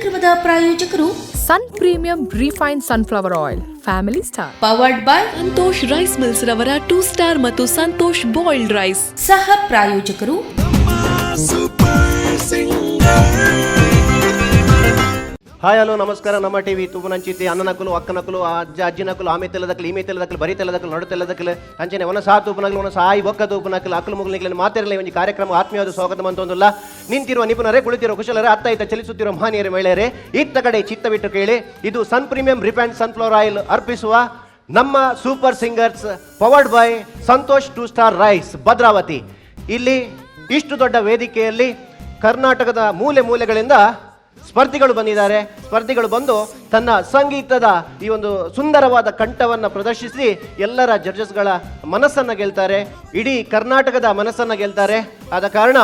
ಕಾರ್ಯಕ್ರಮದ ಪ್ರಾಯೋಜಕರು Sun premium refined sunflower oil, family star, powered by Santosh rice mills ರವರ 2 star ಮತ್ತು ಸಂತೋಷ್ ಬಾಯ್ಲ್ಡ್ ರೈಸ್. ಸಹ ಪ್ರಾಯೋಜಕರು ಹಾಯ್ ಹಲೋ ನಮಸ್ಕಾರ. ನಮ್ಮ ಟಿವಿ ತೂಪುನಂಚಿತಿ ಅಣ್ಣನಕಲು ಅಕ್ಕನಕಲು ಅಜ್ಜಿನಕಲು ಆಮೆ ತೆಲ್ಲದಕ್ಕಲು ಈಮೆ ತೆಲ್ಲದಕ್ಕಲು ಬರಿ ತೆಲ್ಲದಕ್ಕಲು ನಡು ತೆಲ್ಲದಕ್ಕಲು ಅಂಚನೆ ಒನ ಸಾ ತೂಪನಕಲು ಒನ ಸಾಯಿ ಒಕ್ಕ ತೂಪನಕಲು ಅಕ್ಕಲು ಮುಗಲಿಕ್ಕೆ ಮಾತಿರಲಿ ಒಂದು ಕಾರ್ಯಕ್ರಮ ಆತ್ಮೀಯವಾದ ಸ್ವಾಗತ ಅಂತಂದಿಲ್ಲ. ನಿಂತಿರುವ ನಿಪುಣರೇ, ಕುಳಿತಿರುವ ಕುಶಲರೇ, ಅತ್ತ ಇತ್ತ ಚಲಿಸುತ್ತಿರುವ ಮಹನೀಯರೇ, ಮಹಿಳೆಯರೇ, ಇತ್ತ ಕಡೆ ಚಿತ್ತ ಬಿಟ್ಟು ಕೇಳಿ. ಇದು Sun premium refined sunflower oil ಅರ್ಪಿಸುವ ನಮ್ಮ super singers powered by Santosh 2 star rice Bhadravati. ಇಲ್ಲಿ ಇಷ್ಟು ದೊಡ್ಡ ವೇದಿಕೆಯಲ್ಲಿ ಕರ್ನಾಟಕದ ಮೂಲೆ ಮೂಲೆಗಳಿಂದ ಸ್ಪರ್ಧಿಗಳು ಬಂದಿದ್ದಾರೆ. ಸ್ಪರ್ಧಿಗಳು ಬಂದು ತನ್ನ ಸಂಗೀತದ ಈ ಒಂದು ಸುಂದರವಾದ ಕಂಠವನ್ನು ಪ್ರದರ್ಶಿಸಿ ಎಲ್ಲರ ಜಡ್ಜಸ್ಗಳ ಮನಸ್ಸನ್ನು ಗೆಲ್ತಾರೆ, ಇಡೀ ಕರ್ನಾಟಕದ ಮನಸ್ಸನ್ನು ಗೆಲ್ತಾರೆ. ಆದ ಕಾರಣ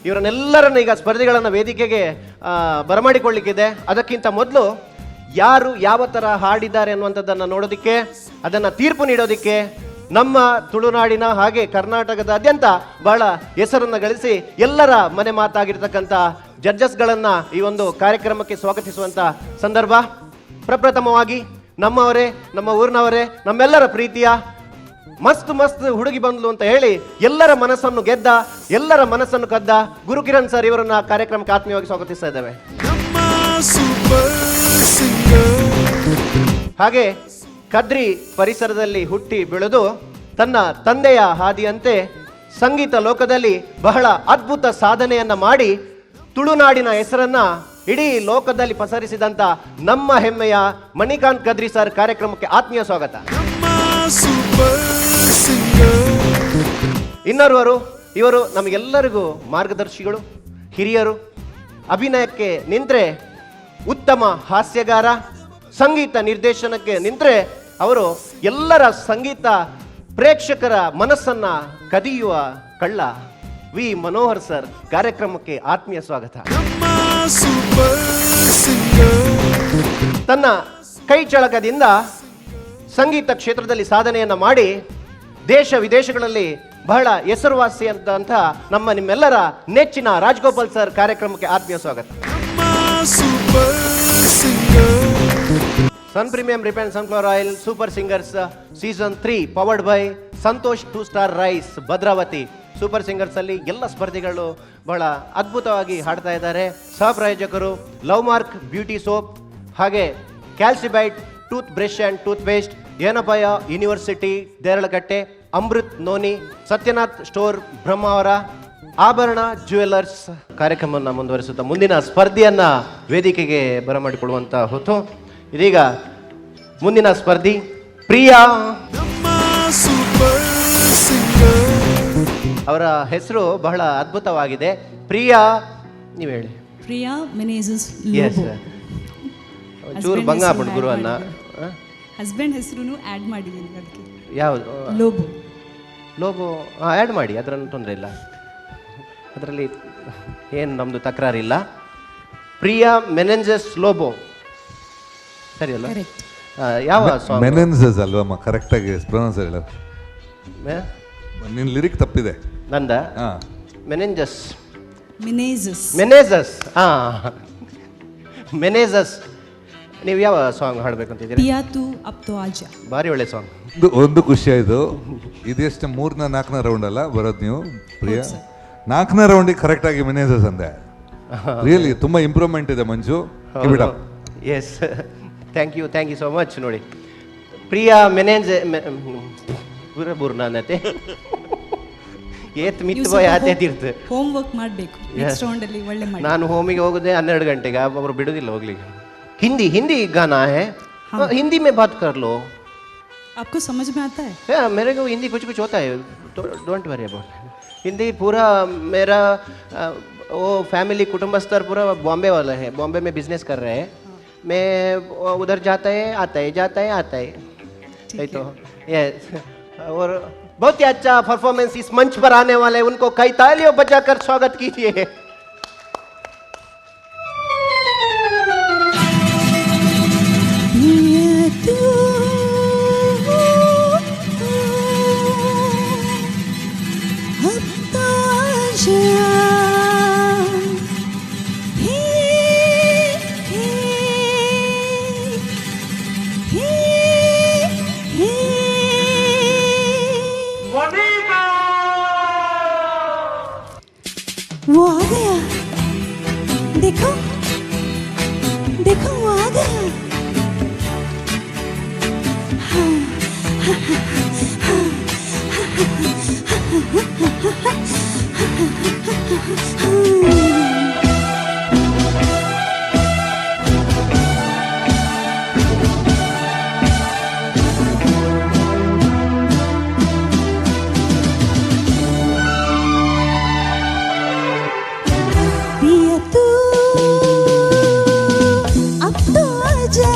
ಇವರನ್ನೆಲ್ಲರನ್ನು ಈಗ ಸ್ಪರ್ಧಿಗಳನ್ನು ವೇದಿಕೆಗೆ ಬರಮಾಡಿಕೊಳ್ಳಿಕ್ಕಿದೆ. ಅದಕ್ಕಿಂತ ಮೊದಲು ಯಾರು ಯಾವ ಥರ ಹಾಡಿದ್ದಾರೆ ಅನ್ನುವಂಥದ್ದನ್ನು ನೋಡೋದಕ್ಕೆ, ಅದನ್ನು ತೀರ್ಪು ನೀಡೋದಕ್ಕೆ ನಮ್ಮ ತುಳುನಾಡಿನ ಹಾಗೆ ಕರ್ನಾಟಕದಾದ್ಯಂತ ಬಹಳ ಹೆಸರನ್ನು ಗಳಿಸಿ ಎಲ್ಲರ ಮನೆ ಮಾತಾಗಿರ್ತಕ್ಕಂಥ ಜಡ್ಜಸ್ಗಳನ್ನು ಈ ಒಂದು ಕಾರ್ಯಕ್ರಮಕ್ಕೆ ಸ್ವಾಗತಿಸುವಂಥ ಸಂದರ್ಭ. ಪ್ರಪ್ರಥಮವಾಗಿ ನಮ್ಮವರೇ, ನಮ್ಮ ಊರಿನವರೇ, ನಮ್ಮೆಲ್ಲರ ಪ್ರೀತಿಯ ಮಸ್ತ್ ಹುಡುಗಿ ಬಂದ್ಲು ಅಂತ ಹೇಳಿ ಎಲ್ಲರ ಮನಸ್ಸನ್ನು ಗೆದ್ದ, ಎಲ್ಲರ ಮನಸ್ಸನ್ನು ಕದ್ದ ಗುರುಕಿರಣ್ ಸರ್ ಇವರನ್ನ ಕಾರ್ಯಕ್ರಮಕ್ಕೆ ಆತ್ಮೀಯವಾಗಿ ಸ್ವಾಗತಿಸ್ತಾ ಇದ್ದೇವೆ. ಹಾಗೆ ಕದ್ರಿ ಪರಿಸರದಲ್ಲಿ ಹುಟ್ಟಿ ಬೆಳೆದು ತನ್ನ ತಂದೆಯ ಹಾದಿಯಂತೆ ಸಂಗೀತ ಲೋಕದಲ್ಲಿ ಬಹಳ ಅದ್ಭುತ ಸಾಧನೆಯನ್ನ ಮಾಡಿ ತುಳುನಾಡಿನ ಹೆಸರನ್ನ ಇಡೀ ಲೋಕದಲ್ಲಿ ಪಸರಿಸಿದಂತ ನಮ್ಮ ಹೆಮ್ಮೆಯ ಮಣಿಕಾಂತ್ ಕದ್ರಿ ಸರ್ ಕಾರ್ಯಕ್ರಮಕ್ಕೆ ಆತ್ಮೀಯ ಸ್ವಾಗತ. ಇನ್ನೋರ್ವರು, ಇವರು ನಮಗೆಲ್ಲರಿಗೂ ಮಾರ್ಗದರ್ಶಿಗಳು, ಹಿರಿಯರು. ಅಭಿನಯಕ್ಕೆ ನಿಂತರೆ ಉತ್ತಮ ಹಾಸ್ಯಗಾರ, ಸಂಗೀತ ನಿರ್ದೇಶನಕ್ಕೆ ನಿಂತರೆ ಅವರು ಎಲ್ಲರ ಸಂಗೀತ ಪ್ರೇಕ್ಷಕರ ಮನಸ್ಸನ್ನ ಕದಿಯುವ ಕಳ್ಳ ವಿ ಮನೋಹರ್ ಸರ್ ಕಾರ್ಯಕ್ರಮಕ್ಕೆ ಆತ್ಮೀಯ ಸ್ವಾಗತ. ತನ್ನ ಕೈ ಚಳಕದಿಂದ ಸಂಗೀತ ಕ್ಷೇತ್ರದಲ್ಲಿ ಸಾಧನೆಯನ್ನ ಮಾಡಿ ದೇಶ ವಿದೇಶಗಳಲ್ಲಿ ಬಹಳ ಹೆಸರುವಾಸಿ ಅಂತ ನಮ್ಮ ನಿಮ್ಮೆಲ್ಲರ ನೆಚ್ಚಿನ ರಾಜ್ಗೋಪಾಲ್ ಸರ್ ಕಾರ್ಯಕ್ರಮಕ್ಕೆ ಆತ್ಮೀಯ ಸ್ವಾಗತ. Sun premium refined sunflower oil super singers season 3 powered by Santosh 2 star rice Bhadravati. Super singers ಅಲ್ಲಿ ಎಲ್ಲ ಸ್ಪರ್ಧಿಗಳು ಬಹಳ ಅದ್ಭುತವಾಗಿ ಹಾಡ್ತಾ ಇದ್ದಾರೆ. ಸಹ ಪ್ರಾಯೋಜಕರು ಲವ್ ಮಾರ್ಕ್ ಬ್ಯೂಟಿ ಸೋಪ್, ಹಾಗೆ ಕ್ಯಾಲ್ಸಿಬೈಟ್ toothbrush and toothpaste, Yenepoya university Deralakatte, Amrut noni, Satyanath store Brahmavar, Abharana jewellers. ಕಾರ್ಯಕ್ರಮವನ್ನು ಮುಂದುವರಿಸುತ್ತಾ ಮುಂದಿನ ಸ್ಪರ್ಧೆಯನ್ನ ವೇದಿಕೆಗೆ ಬರಮಾಡಿಕೊಳ್ಳುವಂತ ಹೊತ್ತು ಇದೀಗ ಮುಂದಿನ ಸ್ಪರ್ಧಿ ಪ್ರಿಯಾ. ಅವರ ಹೆಸರು ಬಹಳ ಅದ್ಭುತವಾಗಿದೆ. ಪ್ರಿಯಾ, ನೀವು ಹೇಳಿ. ಪ್ರಿಯಾ ಮೆನೇಜಸ್. ಎಸ್, ಚೂರು ಭಂಗ ಆಗ್ಬಿಟ್ಟು ಗುರುವನ್ನ. ಹಸ್ಬೆಂಡ್ ಹೆಸರು ಆ್ಯಡ್ ಮಾಡಿದ್ದೀನಿ ಅದಕ್ಕೆ. ಯಾವುದು? ಲೋಬೋ. ಲೋಬೋ ಆ್ಯಡ್ ಮಾಡಿ, ಅದರಲ್ಲಿ ತೊಂದರೆ ಇಲ್ಲ, ಅದರಲ್ಲಿ ಏನು ನಮ್ಮದು ತಕರಾರಿಲ್ಲ. ಪ್ರಿಯಾ ಮೆನೆಂಜಸ್ ಲೋಬೋ ಸರಿ ಅಲ್ಲ? ಯಾವ ಸಾಂಗ್? ಮೆನೆಂಜಸ್ ಅಲ್ವಮ್ಮ, ಕರೆಕ್ಟಾಗಿ ಪ್ರೊನೌನ್ಸ್ ಹೇಳ. ನಿನ್ನ ಲಿರಿಕ್ ತಪ್ಪಿದೆ. ನಂದ ಮೆನೆಂಜಸ್ ಮೆನೇಜಸ್. ಮೆನೇಜಸ್. ನೀವು ಯಾವ ಸಾಂಗ್ ಹಾಡ್ಬೇಕಂತಿದ್ದೀರಿ? ಪಿಯಾತು ಅಪ್ ತೋ ಆಜಾ. ಭಾರಿ ಒಳ್ಳೆ ಸಾಂಗ್. ಒಂದು ಖುಷಿ ಆಯಿತು. ಇದೆಷ್ಟು 3ನೇ 4ನೇ ರೌಂಡ್ ಅಲ್ಲ ಬರೋದು ನೀವು ಪ್ರಿಯಾ? 4ನೇ ರೌಂಡಿಗೆ ಕರೆಕ್ಟಾಗಿ ಮೆನೇಜಸ್ ಅಂದೆ. ರಿಯಲಿ ತುಂಬ ಇಂಪ್ರೂವ್ಮೆಂಟ್ ಇದೆ Manju. Yes, thank you so much. ನೋಡಿ, ಪ್ರಿಯಾ ಮೆನೆಂಜ್ ಪೂರ ಬೂರ್ನಾನತೆ ಏತ್ ಮಿತ್ತು ಯಾತೆ ತೀರ್ತು. ಹೋಮ್ ವರ್ಕ್ ಮಾಡಬೇಕು ನೆಕ್ಸ್ಟ್ ರೌಂಡ್ ಅಲ್ಲಿ. ಒಳ್ಳೆ ಮಾಡಿ. ನಾನು ಹೋಮಿಗೆ ಹೋಗೋದೇ 12 ಗಂಟೆಗೆ, ಅವರು ಬಿಡೋದಿಲ್ಲ ಹೋಗ್ಲಿಕ್ಕೆ. हिंदी गाना है. हाँ. हिंदी में बात कर लो. आपको समझ में आता है? या मेरे को हिंदी कुछ होता है, तो डोंट वरी अबाउट हिंदी. पूरा मेरा वो फैमिली कुटुंब स्तर पूरा बॉम्बे वाला है, बॉम्बे में बिजनेस कर रहे हैं. हाँ. मैं उधर जाता है आता है तो यस. और बहुत ही अच्छा परफॉर्मेंस इस मंच पर आने वाले, उनको कई तालियों बजाकर स्वागत कीजिए. Hey वो आ गया, देखो देखो वो आ गया। पिया तू अब तो आजा,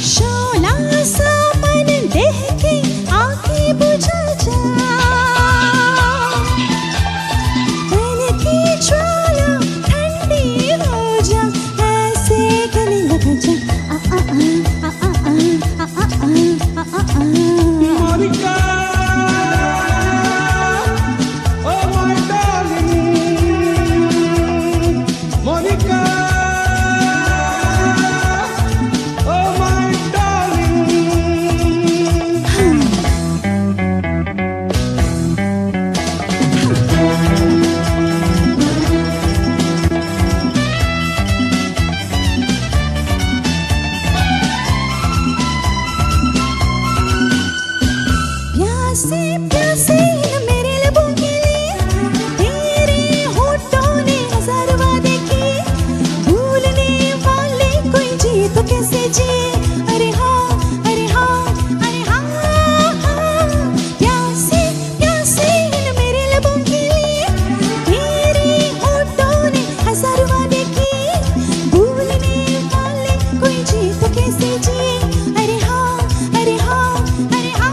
शोला सा मन देह की आंखें बुझा जा, तन की ज्वाला ठंडी हो जा, ऐसे गले लग जा। आ आ आ आ आ आ आ आ आ Monica, oh my darling, Monica, oh my darling. प्यासे प्यासे मेरे लबों के लिए तेरे होठों ने हजार वादे किए, भूलने वाले कोई जी तो कैसे जिए। अरे हाँ अरे हाँ अरे हाँ हाँ, प्यासे प्यासे मेरे लबों के लिए तेरे होठों ने हजार वादे किए, भूलने वाले कोई जी तो कैसे जिए। अरे हाँ अरे हाँ अरे हाँ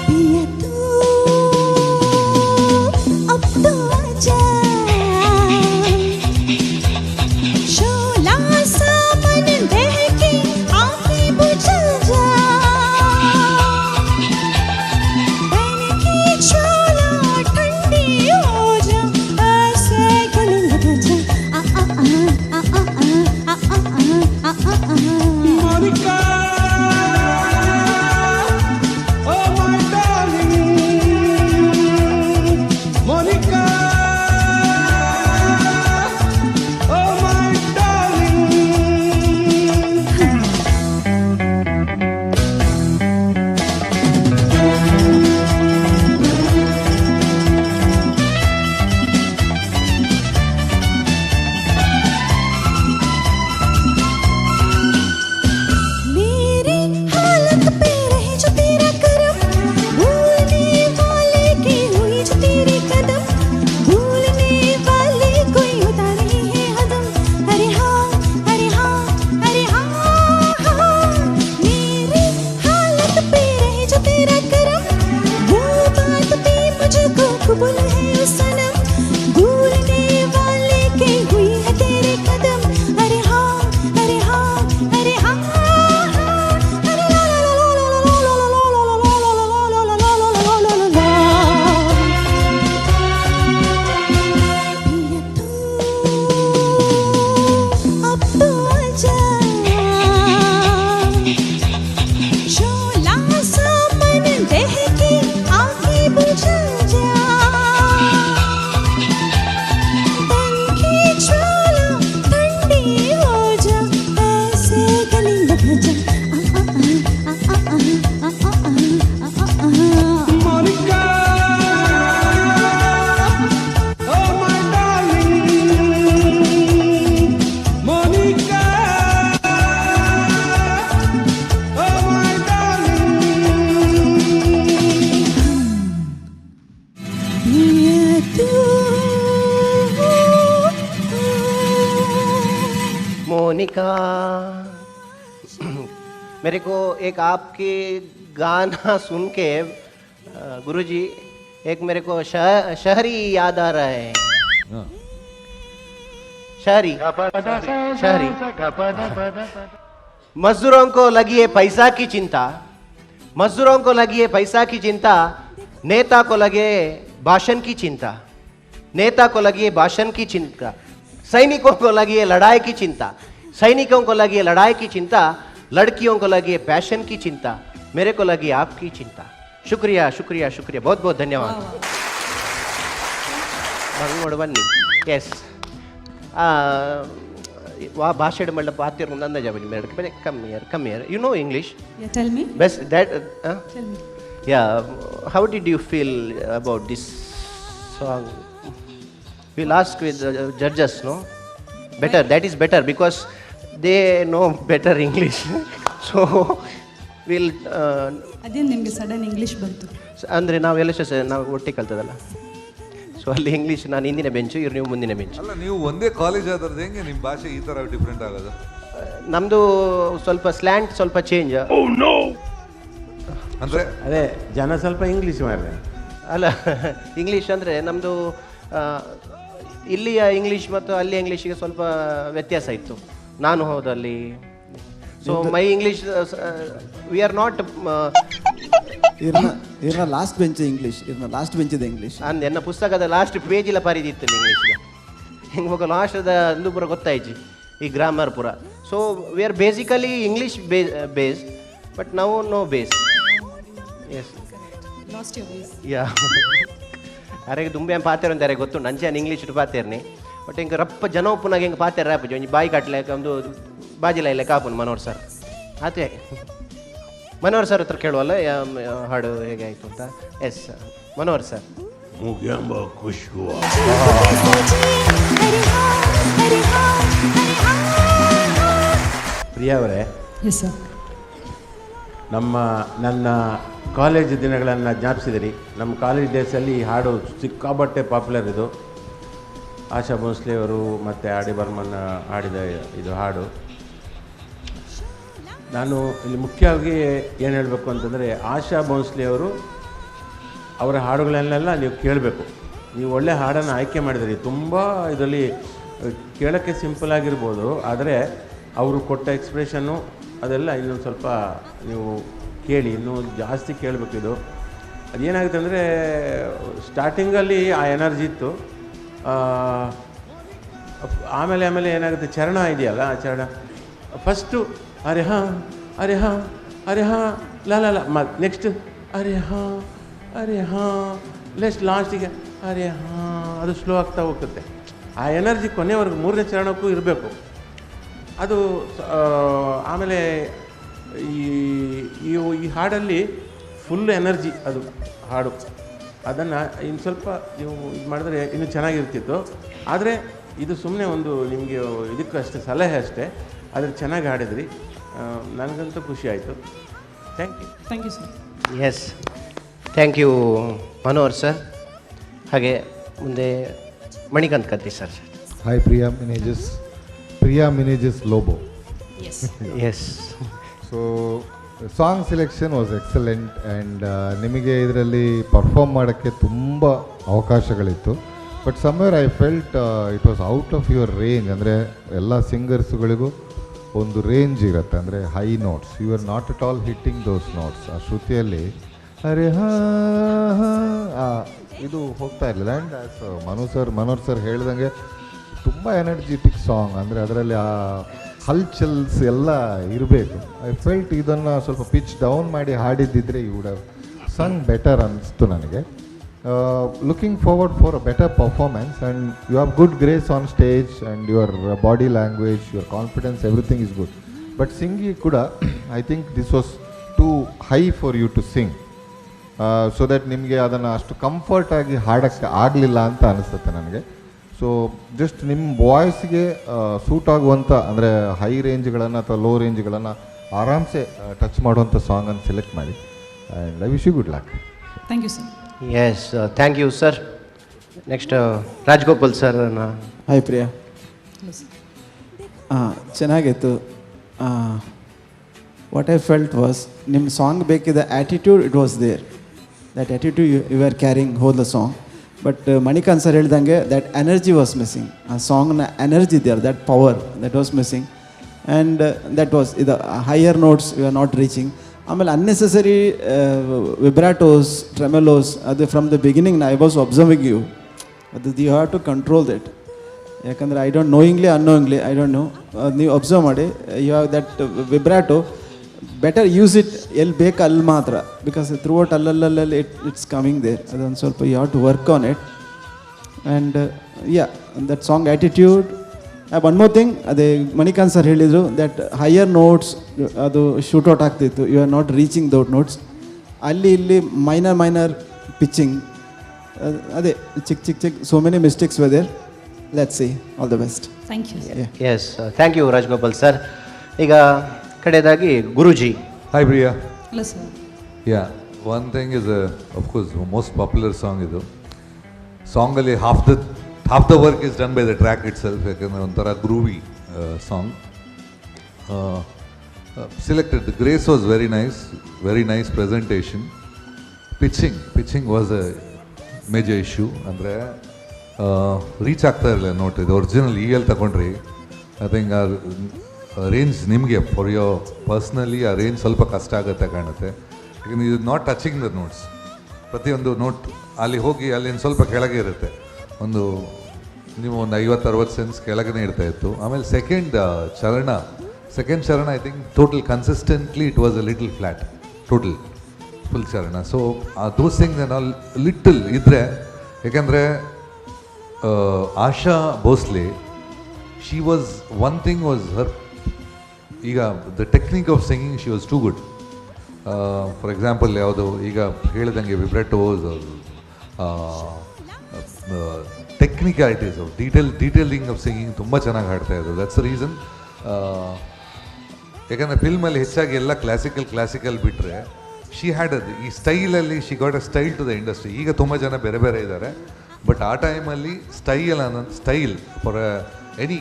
पिया तू अब तो आजा, शोला सा मन देह की आंखें बुझा जा, तन की ज्वाला ठंडी हो जा, ऐसे गले लग जा। आ आ आ आ आ आ आ आ आ Monica, oh my darling, Monica, oh my darling. मेरी हालत पे रहे जो तेरा करम, भूलने वाले की हुई जो तेरी कदम, भूलने वाले कोई होता नहीं है हदम। अरे हाँ अरे हाँ अरे हाँ हाँ, मेरी हालत पे रहे जो तेरा करम, वो बात भी मुझको कबूल है ओ सनम, भूलने वाले की हुई है तेरे कदम। अरे हाँ अरे हाँ अरे हाँ पिया तू अब तो आजा, शोला सा मन देह की आंखें बुझा जा, तन की ज्वाला ठंडी हो जा, ऐसे गले लग जा। आ आ आ आ आ आ आ आ Monica, oh my darling, Monica, oh my darling. पिया तू मोनिका, मेरे को एक आपके गाना सुन के गुरुजी एक मेरे को शहरी याद आ रहा है। शहरी शहरी मजदूरों को लगी है पैसा की चिंता, मजदूरों को लगी है पैसा की चिंता, नेता को लगे भाषण की चिंता, नेता को लगी है भाषण की चिंता, सैनिकों को लगी है लड़ाई की चिंता, सैनिकों को लगी है लड़ाई की चिंता, लड़कियों को लगी है पैशन की चिंता, मेरे को लगी आपकी चिंता. शुक्रिया शुक्रिया शुक्रिया, बहुत बहुत धन्यवाद. ಬಂದು ಬನ್ನಿ. ಎಸ್ ವಾ ಭಾಷೆ ಮಂಡಪ ಹತ್ತಿರ ಒಂದು ಅಂದಾಜ ಬನ್ನಿ madam. Come here you know English Yeah, tell me. Best that Tell me. Yeah how did you feel about this song? Will ask with judges know better, that is better because they know better English. So will ಅದೇನು ನಿಮಗೆ sudden English ಬಂತು? ಅಂದರೆ ನಾವೆಲ್ಲ ನಾವು ಒಟ್ಟಿಗೆ ಕಲ್ತದಲ್ಲ, so ಅಲ್ಲಿ English ನಾನು ಹಿಂದಿನ ಬೆಂಚು, ಇವ್ರು ನೀವು ಮುಂದಿನ ಬೆಂಚು. ಅಲ್ಲ, ನೀವು ಒಂದೇ ಕಾಲೇಜ್ ಆದ್ರದ್ದು ಹೆಂಗೆ ನಿಮ್ಮ ಭಾಷೆ ಈ ಥರ ಡಿಫ್ರೆಂಟ್ ಆಗೋದು? ನಮ್ಮದು ಸ್ವಲ್ಪ ಸ್ಲ್ಯಾಂಟ್ ಸ್ವಲ್ಪ ಚೇಂಜ್. ಅಂದರೆ ಅದೇ ಜನ ಸ್ವಲ್ಪ ಇಂಗ್ಲೀಷ್ ಮಾಡ್ರೆ. ಅಲ್ಲ ಇಂಗ್ಲೀಷ್ ಅಂದರೆ ನಮ್ಮದು ಇಲ್ಲಿಯ ಇಂಗ್ಲೀಷ್ ಮತ್ತು ಅಲ್ಲಿಯ ಇಂಗ್ಲೀಷಿಗೆ ಸ್ವಲ್ಪ ವ್ಯತ್ಯಾಸ ಇತ್ತು. ನಾನು ಹೋದಲ್ಲಿ so my English we are not ಇರ್ನ ಲಾಸ್ಟ್ ಬೆಂಚ್ ಇಂಗ್ಲೀಷ್, ಇರ್ನ ಲಾಸ್ಟ್ ಬೆಂಚಿದ ಇಂಗ್ಲೀಷ್ ಅಂದ್ ಎನ್ನ ಪುಸ್ತಕದ ಲಾಸ್ಟ್ ಪೇಜಿಲ ಪರಿದಿತ್ತು ಇಂಗ್ಲೀಷ್ಗೆ ಹಿಂಗೆ ಹೋಗ ಲಾಸ್ಟದ ಅಂದು ಪೂರ ಗೊತ್ತಾಯ್ತು ಈ ಗ್ರಾಮರ್ ಪೂರ. So we are basically English base but ನಾವು no base. Yes lost your voice. ಯಾ ಅರೆಗೆ ದುಂಬೆ ಏನು ಪಾತೇರು ಅಂತಾರೆ ಗೊತ್ತು, ನಂಚೆ ಇಂಗ್ಲೀಷ್ ಪಾತೇರ್ನಿ ಬಟ್ ಹಿಂಗೆ ರಪ್ಪ ಜನ ಉಪ್ಪುನಾಗ ಹಿಂಗೆ ಪಾತೇರು ರಾಪಜಿ ಒಂಜಿ ಬಾಯಿ ಕಟ್ಲೆ ಒಂದು ಬಾಜಿಲ ಇಲ್ಲ ಕಾಪುನ್ ಮನೋಹರ್ ಸರ್ ಆತೆ. ಮನೋಹರ್ ಸರ್ ಹತ್ರ ಕೇಳುವಲ್ಲ ಹಾಡು ಹೇಗೆ ಆಯಿತು ಅಂತ. S Manohar sir. ಪ್ರಿಯಾ ಅವರೇ, ಎಸ್ ಸರ್. ನನ್ನ ಕಾಲೇಜ್ ದಿನಗಳನ್ನು ಜ್ಞಾಪಿಸಿದಿರಿ. ನಮ್ಮ ಕಾಲೇಜ್ ಡೇಸಲ್ಲಿ ಈ ಹಾಡು ಸಿಕ್ಕಾಬಟ್ಟೆ ಪಾಪ್ಯುಲರ್. ಇದು ಆಶಾ ಭೋಸ್ಲೆ ಅವರು ಮತ್ತು ಆರ್ ಡಿ ಬರ್ಮನ್ ಹಾಡಿದ ಇದು ಹಾಡು. ನಾನು ಇಲ್ಲಿ ಮುಖ್ಯವಾಗಿ ಏನು ಹೇಳಬೇಕು ಅಂತಂದರೆ, ಆಶಾ ಭೋಸ್ಲೆ ಅವರು ಅವರ ಹಾಡುಗಳನ್ನೆಲ್ಲ ನೀವು ಕೇಳಬೇಕು. ನೀವು ಒಳ್ಳೆ ಹಾಡನ್ನು ಆಯ್ಕೆ ಮಾಡಿದಿರಿ. ತುಂಬ ಇದರಲ್ಲಿ ಕೇಳೋಕ್ಕೆ ಸಿಂಪಲ್ ಆಗಿರ್ಬೋದು, ಆದರೆ ಅವರು ಕೊಟ್ಟ ಎಕ್ಸ್ಪ್ರೆಷನ್ನು ಅದೆಲ್ಲ ಇನ್ನೊಂದು ಸ್ವಲ್ಪ ನೀವು ಕೇಳಿ, ಇನ್ನೂ ಜಾಸ್ತಿ ಕೇಳಬೇಕಿದು. ಅದೇನಾಗುತ್ತೆ ಅಂದರೆ, ಸ್ಟಾರ್ಟಿಂಗಲ್ಲಿ ಆ ಎನರ್ಜಿ ಇತ್ತು, ಆಮೇಲೆ ಏನಾಗುತ್ತೆ, ಚರಣ ಇದೆಯಲ್ಲ, ಆ ಚರಣ ಫಸ್ಟು ಅರೆ ಹಾಂ ಅರೆ ಹಾಂ ಅರೆ ಹಾಂ ಲ ನೆಕ್ಸ್ಟ್ ಅರೆ ಹಾಂ ಲಾಸ್ಟಿಗೆ ಅರೆ ಹಾಂ, ಅದು ಸ್ಲೋ ಆಗ್ತಾ ಹೋಗುತ್ತೆ. ಆ ಎನರ್ಜಿ ಕೊನೆವರೆಗೂ ಮೂರನೇ ಚರಣಕ್ಕೂ ಇರಬೇಕು ಅದು. ಆಮೇಲೆ ಈ ಹಾಡಲ್ಲಿ ಫುಲ್ ಎನರ್ಜಿ ಅದು ಹಾಡು. ಅದನ್ನು ಇನ್ನು ಸ್ವಲ್ಪ ನೀವು ಇದು ಮಾಡಿದ್ರೆ ಇನ್ನೂ ಚೆನ್ನಾಗಿರ್ತಿತ್ತು. ಆದರೆ ಇದು ಸುಮ್ಮನೆ ಒಂದು ನಿಮಗೆ ಇದಕ್ಕೂ ಅಷ್ಟೇ ಸಲಹೆ ಅಷ್ಟೇ. ಆದರೆ ಚೆನ್ನಾಗಿ ಹಾಡಿದ್ರಿ, ನನಗಂತೂ ಖುಷಿ ಆಯಿತು. Thank you. Thank you sir. Yes thank you Manohar sir. ಹಾಗೆ ಮುಂದೆ Manikant Kadri sir. Hi Priya manages Lobo. Yes. Yes So song selection was excellent and ನಿಮಗೆ ಇದರಲ್ಲಿ ಪರ್ಫಾರ್ಮ್ ಮಾಡೋಕ್ಕೆ ತುಂಬ ಅವಕಾಶಗಳಿತ್ತು. But somewhere I felt it was out of your range. ಅಂದರೆ ಎಲ್ಲ ಸಿಂಗರ್ಸ್ಗಳಿಗೂ ಒಂದು ರೇಂಜ್ ಇರುತ್ತೆ, ಅಂದರೆ high notes. You are not at all hitting those notes. ಆ ಶ್ರುತಿಯಲ್ಲಿ ಅರೆ ಇದು ಹೋಗ್ತಾ ಇರಲಿಲ್ಲ. ಆ್ಯಂಡ್ ಮನೋಹರ್ ಸರ್ ಹೇಳ್ದಂಗೆ ತುಂಬ ಎನರ್ಜಿಟಿಕ್ ಸಾಂಗ್. ಅಂದರೆ ಅದರಲ್ಲಿ ಆ ಹಲ್ಚಲ್ಸ್ ಎಲ್ಲ ಇರಬೇಕು. ಐ ಫೆಲ್ಟ್ ಇದನ್ನು ಸ್ವಲ್ಪ ಪಿಚ್ ಡೌನ್ ಮಾಡಿ ಹಾಡಿದ್ದಿದ್ರೆ you would have sung better ಅನ್ನಿಸ್ತು ನನಗೆ. Looking forward for a better performance and you have good grace on stage and your body language, your confidence, everything is good. But singing ಕೂಡ I think this was too high for you to sing. So that ನಿಮಗೆ ಅದನ್ನು ಅಷ್ಟು ಕಂಫರ್ಟಾಗಿ ಹಾಡೋಕ್ಕೆ ಆಗಲಿಲ್ಲ ಅಂತ ಅನಿಸುತ್ತೆ ನನಗೆ. So just ನಿಮ್ಮ ವಾಯ್ಸ್ಗೆ suit ಆಗುವಂಥ, ಅಂದರೆ ಹೈ ರೇಂಜ್ಗಳನ್ನು ಅಥವಾ ಲೋ ರೇಂಜ್ಗಳನ್ನು ಆರಾಮ್ಸೆ ಟಚ್ ಮಾಡುವಂಥ ಸಾಂಗನ್ನು ಸೆಲೆಕ್ಟ್ ಮಾಡಿ. And I wish you good luck. Thank you sir. Yes thank you sir. Next Rajgopal sir. Hi Priya. ಚೆನ್ನಾಗಿತ್ತು. ವಾಟ್ ಐ ಫೆಲ್ಟ್ ವಾಸ್, ನಿಮ್ಮ ಸಾಂಗ್ ಬೇಕಿದ್ದ attitude it was there. That attitude you are carrying whole the song. But Manikant sir ಹೇಳ್ದಂಗೆ that energy was missing. ಆ ಸಾಂಗ್ನ energy ಇದೆಯಲ್ಲ, that power that was missing. And that was ಇದು higher notes you are not reaching. ಆಮೇಲೆ unnecessary vibratos, tremolos, ಅದು from the beginning I was observing you. ಅದು you have to control that. ಯಾಕಂದರೆ I don't knowingly annoyingly I don't know ನೀವು observe ಮಾಡಿ, you have that vibrato, better use it ಎಲ್ಲಿ ಬೇಕು ಅಲ್ಲಿ ಮಾತ್ರ, ಬಿಕಾಸ್ ಥ್ರೂ ಔಟ್ ಅಲ್ಲಲ್ಲಲ್ಲಿ ಇಟ್ಸ್ ಕಮಿಂಗ್ ದೇರ್. ಅದೊಂದು ಸ್ವಲ್ಪ you have to work on it. And yeah, that song attitude. One more thing, ಅದೇ ಮಣಿಕಾಂತ್ ಸರ್ ಹೇಳಿದರು ದಟ್ ಹೈಯರ್ ನೋಟ್ಸ್ ಅದು ಶೂಟೌಟ್ ಆಗ್ತಿತ್ತು, you are not reaching those notes. ಅಲ್ಲಿ ಇಲ್ಲಿ minor pitching, ಅದೇ ಚಿಕ್ಕ so many mistakes were there. Let's see, all the best. Thank you. Yes, thank you Rajagopal sir. ಈಗ ಕಡೆಯದಾಗಿ Guruji. Hi Priya. Hello sir. Yeah, one thing is, of course, most popular song ಇದು. ಸಾಂಗಲ್ಲಿ half the work is done by the track itself. ಯಾಕಂದರೆ ಒಂಥರ groovy song. Selected, the grace was very nice presentation. Pitching was a major issue. ಅಂದರೆ reach ಆಗ್ತಾ ಇರಲಿಲ್ಲ note. ಇದು original ಈಗಲ್ಲಿ ತಗೊಂಡ್ರಿ, I think ಆ range ನಿಮಗೆ ಫಾರ್ ಯೋರ್ ಪರ್ಸ್ನಲಿ ಆ ರೇಂಜ್ ಸ್ವಲ್ಪ ಕಷ್ಟ ಆಗುತ್ತೆ ಕಾಣುತ್ತೆ. ಯಾಕಂದರೆ ಇದು ನಾಟ್ ಟಚಿಂಗ್ ದ ನೋಟ್ಸ್. ಪ್ರತಿಯೊಂದು ನೋಟ್ ಅಲ್ಲಿ ಹೋಗಿ ಅಲ್ಲಿಂದ ಸ್ವಲ್ಪ ಕೆಳಗೆ ಇರುತ್ತೆ, ನೀವು ಒಂದು 50-60 ಸೆನ್ಸ್ ಕೆಳಗೇ ಇರ್ತಾ ಇತ್ತು. ಆಮೇಲೆ ಸೆಕೆಂಡ್ ಚರಣ I think total consistently it was a little flat, full ಚರಣ. So those things all little ಇದ್ದರೆ, ಯಾಕೆಂದರೆ Asha Bhosle, she was one thing was her, ಈಗ the technique of singing she was too good. For example ಯಾವುದು ಈಗ ಹೇಳಿದಂಗೆ vibratos, technicalities of detailing of singing ತುಂಬ ಚೆನ್ನಾಗಿ ಹಾಡ್ತಾ ಇದ್ರು. That's the reason. ಯಾಕಂದರೆ ಫಿಲ್ಮಲ್ಲಿ ಹೆಚ್ಚಾಗಿ ಎಲ್ಲ ಕ್ಲಾಸಿಕಲ್ ಬಿಟ್ಟರೆ ಶಿ ಹ್ಯಾಡ್ ಅದು ಈ ಸ್ಟೈಲಲ್ಲಿ she got a style to the industry. ಈಗ ತುಂಬ ಜನ ಬೇರೆ ಇದ್ದಾರೆ, ಬಟ್ ಆ ಟೈಮಲ್ಲಿ style for any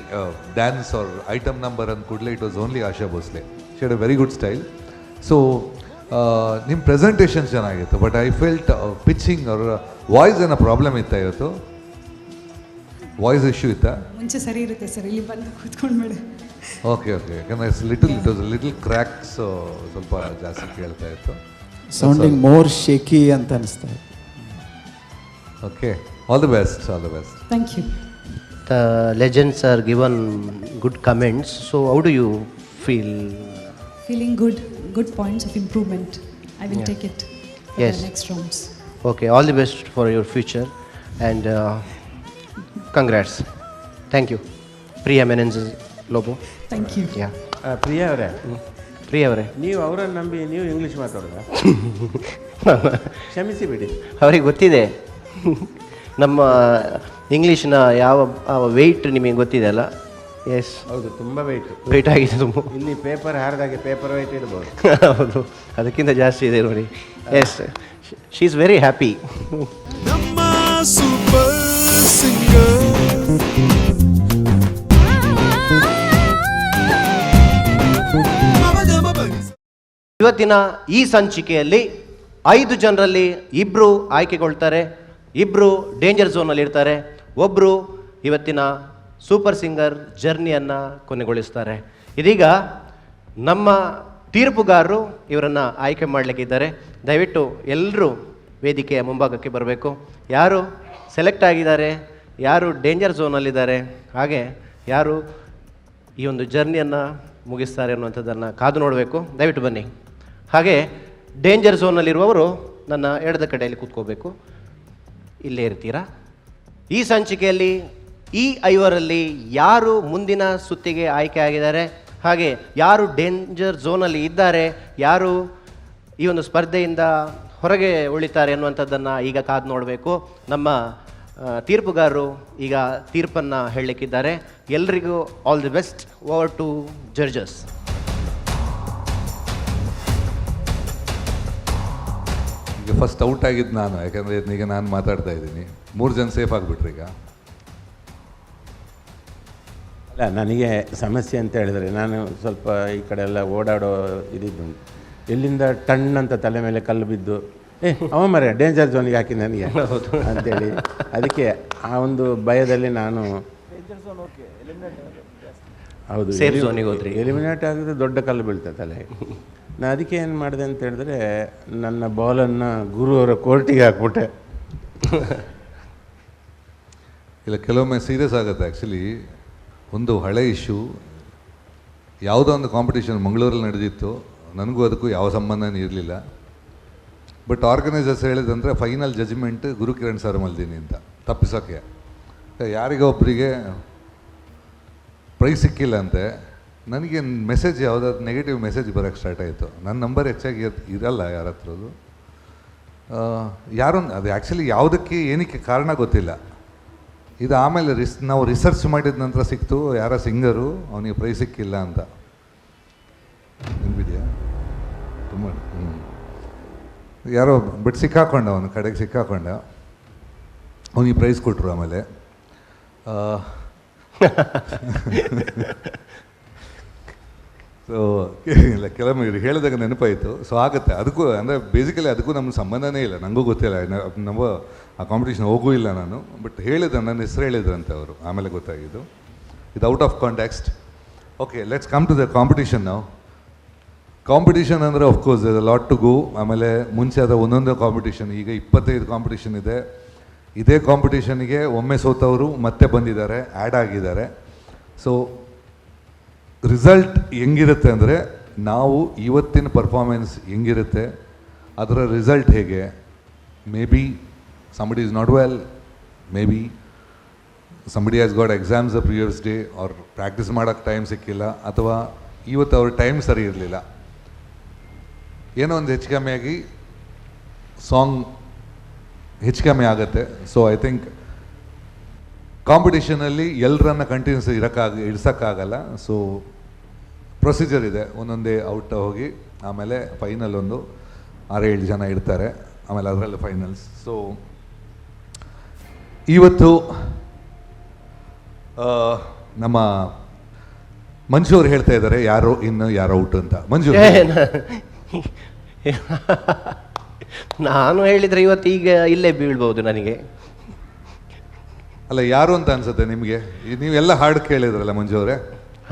dance or item number ಅಂದ ಕೂಡಲೇ it was only Asha Bhosle. She had a very good style. So ನಿಮ್ಮ ಪ್ರೆಸೆಂಟೇಷನ್ ಚೆನ್ನಾಗಿತ್ತು, ಬಟ್ ಐ ಫೆಲ್ಟ್ ಪಿಚ್ಚಿಂಗ್ ಅವ್ರ ವಾಯ್ಸ್ ಏನೋ ಪ್ರಾಬ್ಲಮ್ ಇತ್ತಾ ಇವತ್ತು? ವಾಯ್ಸ್ ಇಶ್ಯೂ ಇತ್ತಾ? ಮುಂಚೆ ಸರಿ ಇರುತ್ತೆ ಸರ್, ಇಲ್ಲಿ ಬಂದು ಕೂತ್ಕೊಂಡ್ಬೇಡ. ಓಕೆ, ಯಾಕಂದರೆ ಇಟ್ ವಾಸ್ ಲಿಟಲ್ ಕ್ರ್ಯಾಕ್ಸ್, ಸ್ವಲ್ಪ ಜಾಸ್ತಿ ಕೇಳ್ತಾ ಇತ್ತು. ಸೌಂಡಿಂಗ್ ಮೋರ್ ಶೇಕಿ ಅಂತ ಅನಿಸ್ತಾ ಇತ್ತು. Okay, all the best. Thank you. The legends are given good comments. So how do you feel? Feeling good points of improvement. I will take it for Yes. the next rounds. Okay, all the best for your future and congrats. Thank you. Priya Menenz Lobo. Thank you. Yeah. Priya ಅವರೇ, ಪ್ರಿಯ ಅವರೇ, ನೀವು ಅವರನ್ನು ನಂಬಿ ನೀವು English ಮಾತಾಡೋದಾ? ಕ್ಷಮಿಸಿ ಬಿಡಿ. ಅವರಿಗೆ ಗೊತ್ತಿದೆ ನಮ್ಮ ಇಂಗ್ಲೀಷ್ನ ಯಾವ ವೆಯ್ಟ್ ನಿಮಗೆ ಗೊತ್ತಿದೆ ಅಲ್ಲ? ಎಸ್, ಹೌದು, ತುಂಬ ವೆಯ್ಟ್ ಆಗಿದೆ ತುಂಬ. ಇಲ್ಲಿ ಪೇಪರ್ ಹಾರಿದಾಗೆ ಪೇಪರ್ ವೈಟ್ ಇರ್ಬೋದು. ಹೌದು, ಅದಕ್ಕಿಂತ ಜಾಸ್ತಿ ಇದೆ ನೋಡಿ. Yes, she is very happy. Namma super singer. ಇವತ್ತಿನ ಈ ಸಂಚಿಕೆಯಲ್ಲಿ 5 ಜನರಲ್ಲಿ 2 ಆಯ್ಕೆಗೊಳ್ತಾರೆ, 2 ಡೇಂಜರ್ ಝೋನಲ್ಲಿ ಇರ್ತಾರೆ, ಒಬ್ಬರು ಇವತ್ತಿನ ಸೂಪರ್ ಸಿಂಗರ್ ಜರ್ನಿಯನ್ನು ಕೊನೆಗೊಳಿಸ್ತಾರೆ. ಇದೀಗ ನಮ್ಮ ತೀರ್ಪುಗಾರರು ಇವರನ್ನು ಆಯ್ಕೆ ಮಾಡಲಿಕ್ಕಿದ್ದಾರೆ. ದಯವಿಟ್ಟು ಎಲ್ಲರೂ ವೇದಿಕೆಯ ಮುಂಭಾಗಕ್ಕೆ ಬರಬೇಕು. ಯಾರು ಸೆಲೆಕ್ಟ್ ಆಗಿದ್ದಾರೆ, ಯಾರು ಡೇಂಜರ್ ಝೋನಲ್ಲಿದ್ದಾರೆ, ಹಾಗೆ ಯಾರು ಈ ಒಂದು ಜರ್ನಿಯನ್ನು ಮುಗಿಸ್ತಾರೆ ಅನ್ನುವಂಥದ್ದನ್ನು ಕಾದು ನೋಡಬೇಕು. ದಯವಿಟ್ಟು ಬನ್ನಿ. ಹಾಗೆ ಡೇಂಜರ್ ಝೋನಲ್ಲಿರುವವರು ನನ್ನ ಎಡದ ಕಡೆಯಲ್ಲಿ ಕೂತ್ಕೋಬೇಕು. ಇಲ್ಲೇ ಇರ್ತೀರಾ. ಈ ಸಂಚಿಕೆಯಲ್ಲಿ ಈ 5ರಲ್ಲಿ ಯಾರು ಮುಂದಿನ ಸುತ್ತಿಗೆ ಆಯ್ಕೆ ಆಗಿದ್ದಾರೆ, ಹಾಗೆ ಯಾರು ಡೇಂಜರ್ ಝೋನಲ್ಲಿ ಇದ್ದಾರೆ, ಯಾರು ಈ ಒಂದು ಸ್ಪರ್ಧೆಯಿಂದ ಹೊರಗೆ ಉಳಿತಾರೆ ಅನ್ನುವಂಥದ್ದನ್ನು ಈಗ ಕಾದು ನೋಡಬೇಕು. ನಮ್ಮ ತೀರ್ಪುಗಾರರು ಈಗ ತೀರ್ಪನ್ನು ಹೇಳಲಿಕ್ಕಿದ್ದಾರೆ. ಎಲ್ರಿಗೂ all the best. Over to judges. ಈಗ ಫಸ್ಟ್ ಔಟ್ ಆಗಿದ್ದು ನಾನು, ಯಾಕಂದರೆ ಈಗ ನಾನು ಮಾತಾಡ್ತಾ ಇದ್ದೀನಿ. 3 ಜನ ಸೇಫ್ ಆಗಿಬಿಟ್ರಿ. ಈಗ ಅಲ್ಲ, ನನಗೆ ಸಮಸ್ಯೆ ಅಂತ ಹೇಳಿದರೆ, ನಾನು ಸ್ವಲ್ಪ ಈ ಕಡೆ ಎಲ್ಲ ಓಡಾಡೋ ಇದಿದ್ದು, ಎಲ್ಲಿಂದ ಟಣ್ಣಂತ ತಲೆ ಮೇಲೆ ಕಲ್ಲು ಬಿದ್ದು ಅವ ಮರೆ ಡೇಂಜರ್ ಝೋನಿಗೆ ಹಾಕಿ ನನಗೆ ಅಂತೇಳಿ, ಅದಕ್ಕೆ ಆ ಒಂದು ಭಯದಲ್ಲಿ ನಾನು ಹೌದು ಸೇಫ್ ಝೋನಿಗೆ ಹೋದ್ರಿ. ಎಲಿಮಿನೇಟ್ ಆಗಿದ್ರೆ ದೊಡ್ಡ ಕಲ್ಲು ಬೀಳ್ತದೆ ತಲೆ. ನಾನು ಅದಕ್ಕೆ ಏನು ಮಾಡಿದೆ ಅಂತ ಹೇಳಿದ್ರೆ, ನನ್ನ ಬಾಲನ್ನು ಗುರುವರ ಕೋರ್ಟಿಗೆ ಹಾಕ್ಬಿಟ್ಟೆ. ಇಲ್ಲ, ಕೆಲವೊಮ್ಮೆ ಸೀರಿಯಸ್ ಆಗುತ್ತೆ ಆ್ಯಕ್ಚುಲಿ. ಒಂದು ಹಳೆ ಇಶ್ಯೂ, ಯಾವುದೋ ಒಂದು ಕಾಂಪಿಟೇಷನ್ ಮಂಗಳೂರಲ್ಲಿ ನಡೆದಿತ್ತು, ನನಗೂ ಅದಕ್ಕೂ ಯಾವ ಸಂಬಂಧನೂ ಇರಲಿಲ್ಲ. ಬಟ್ ಆರ್ಗನೈಸರ್ಸ್ ಹೇಳಿದಂದರೆ final judgement Guru Kiran sir ಮಲ್ದಿನಿ ಅಂತ, ತಪ್ಪಿಸೋಕ್ಕೆ. ಯಾರಿಗೋ ಒಬ್ಬರಿಗೆ ಪ್ರೈಸ್ ಸಿಕ್ಕಿಲ್ಲ ಅಂತೆ. ನನಗೆ ಮೆಸೇಜ್ ಯಾವುದಾದ್ರು ನೆಗೆಟಿವ್ ಮೆಸೇಜ್ ಬರೋಕ್ಕೆ ಸ್ಟಾರ್ಟ್ ಆಯಿತು. ನನ್ನ ನಂಬರ್ ಹೆಚ್ಚಾಗಿ ಇರಲ್ಲ ಯಾರ ಹತ್ರದ್ದು. ಯಾರು ಅದು ಆ್ಯಕ್ಚುಲಿ ಯಾವುದಕ್ಕೆ ಏನಕ್ಕೆ ಕಾರಣ ಗೊತ್ತಿಲ್ಲ. ಇದು ಆಮೇಲೆ ನಾವು ರಿಸರ್ಚ್ ಮಾಡಿದ ನಂತರ ಸಿಕ್ತು, ಯಾರೋ ಸಿಂಗರು ಅವನಿಗೆ ಪ್ರೈಸ್ ಸಿಕ್ಕಿಲ್ಲ ಅಂತ. ನೆನಪಿದೆಯಾ? ತುಂಬ ಯಾರೋ ಬಟ್ ಸಿಕ್ಕಾಕೊಂಡ, ಅವನು ಕಡೆಗೆ ಸಿಕ್ಕಾಕೊಂಡ, ಅವನಿಗೆ ಪ್ರೈಸ್ ಕೊಟ್ಟರು. ಆಮೇಲೆ ಸೊ ಇಲ್ಲ, ಕೆಲವೊಮ್ಮೆ ಹೇಳಿದಾಗ ನೆನಪಾಯಿತು. ಸೊ ಆಗುತ್ತೆ, ಅದಕ್ಕೂ ಅಂದರೆ ಬೇಸಿಕಲಿ ಅದಕ್ಕೂ ನಮ್ಮ ಸಂಬಂಧನೇ ಇಲ್ಲ, ನನಗೂ ಗೊತ್ತಿಲ್ಲ. ನಮ್ಮ ಆ ಕಾಂಪಿಟೇಷನ್ ಹೋಗೂ ಇಲ್ಲ ನಾನು. ಬಟ್ ಹೇಳಿದ್ರೆ ನನ್ನ ಹೆಸರು ಹೇಳಿದ್ರಂತೆ ಅವರು, ಆಮೇಲೆ ಗೊತ್ತಾಗಿದ್ದು. ಇದು out of context. Okay, let's come to the competition ನಾವು. ಕಾಂಪಿಟೇಷನ್ ಅಂದರೆ ಆಫ್ಕೋರ್ಸ್ ಇದೆ ಲಾಟ್ ಟು ಗೋ. ಆಮೇಲೆ ಮುಂಚೆ ಅದರ ಒಂದೊಂದೇ ಕಾಂಪಿಟೇಷನ್, ಈಗ 25 ಕಾಂಪಿಟೇಷನ್ ಇದೆ. ಇದೇ ಕಾಂಪಿಟೇಷನ್ಗೆ ಒಮ್ಮೆ ಸೋತವರು ಮತ್ತೆ ಬಂದಿದ್ದಾರೆ, ಆ್ಯಡ್ ಆಗಿದ್ದಾರೆ. ಸೊ ರಿಸಲ್ಟ್ ಹೆಂಗಿರುತ್ತೆ ಅಂದರೆ, ನಾವು ಇವತ್ತಿನ ಪರ್ಫಾರ್ಮೆನ್ಸ್ ಹೆಂಗಿರುತ್ತೆ, ಅದರ ರಿಸಲ್ಟ್ ಹೇಗೆ. May be somebody is not well, maybe somebody has got exams the previous day, or practice ಮಾಡೋಕ್ಕೆ ಟೈಮ್ ಸಿಕ್ಕಿಲ್ಲ, ಅಥವಾ ಇವತ್ತು ಅವ್ರ ಟೈಮ್ ಸರಿ ಇರಲಿಲ್ಲ, ಏನೋ ಒಂದು ಹೆಚ್ಚು ಕಮ್ಮಿ ಆಗಿ ಸಾಂಗ್ ಹೆಚ್ಚು ಕಮ್ಮಿ ಆಗುತ್ತೆ. ಸೊ ಐ ಥಿಂಕ್ ಕಾಂಪಿಟೇಷನಲ್ಲಿ ಎಲ್ಲರನ್ನ ಕಂಟಿನ್ಯೂಸ್ ಇಡ್ಸೋಕ್ಕಾಗಲ್ಲ. ಸೊ ಪ್ರೊಸೀಜರ್ ಇದೆ, ಒಂದೊಂದೇ ಔಟ್ ಹೋಗಿ ಆಮೇಲೆ ಫೈನಲ್ ಒಂದು 6-7 ಜನ ಇಡ್ತಾರೆ, ಆಮೇಲೆ ಅದರಲ್ಲಿ ಫೈನಲ್ಸ್. ಸೊ ಇವತ್ತು ನಮ್ಮ ಮಂಜು ಅವ್ರು ಹೇಳ್ತಾ ಇದ್ದಾರೆ ಯಾರು ಇನ್ನು ಯಾರು ಔಟ್ ಅಂತ. ಮಂಜು, ನಾನು ಹೇಳಿದರೆ ಇವತ್ತು ಈಗ ಇಲ್ಲೇ ಬೀಳ್ಬೋದು ನನಗೆ. ಅಲ್ಲ, ಯಾರು ಅಂತ ಅನ್ಸುತ್ತೆ ನಿಮಗೆ? ನೀವೆಲ್ಲ ಹಾಡು ಕೇಳಿದ್ರಲ್ಲ ಮಂಜು ಅವರೇ?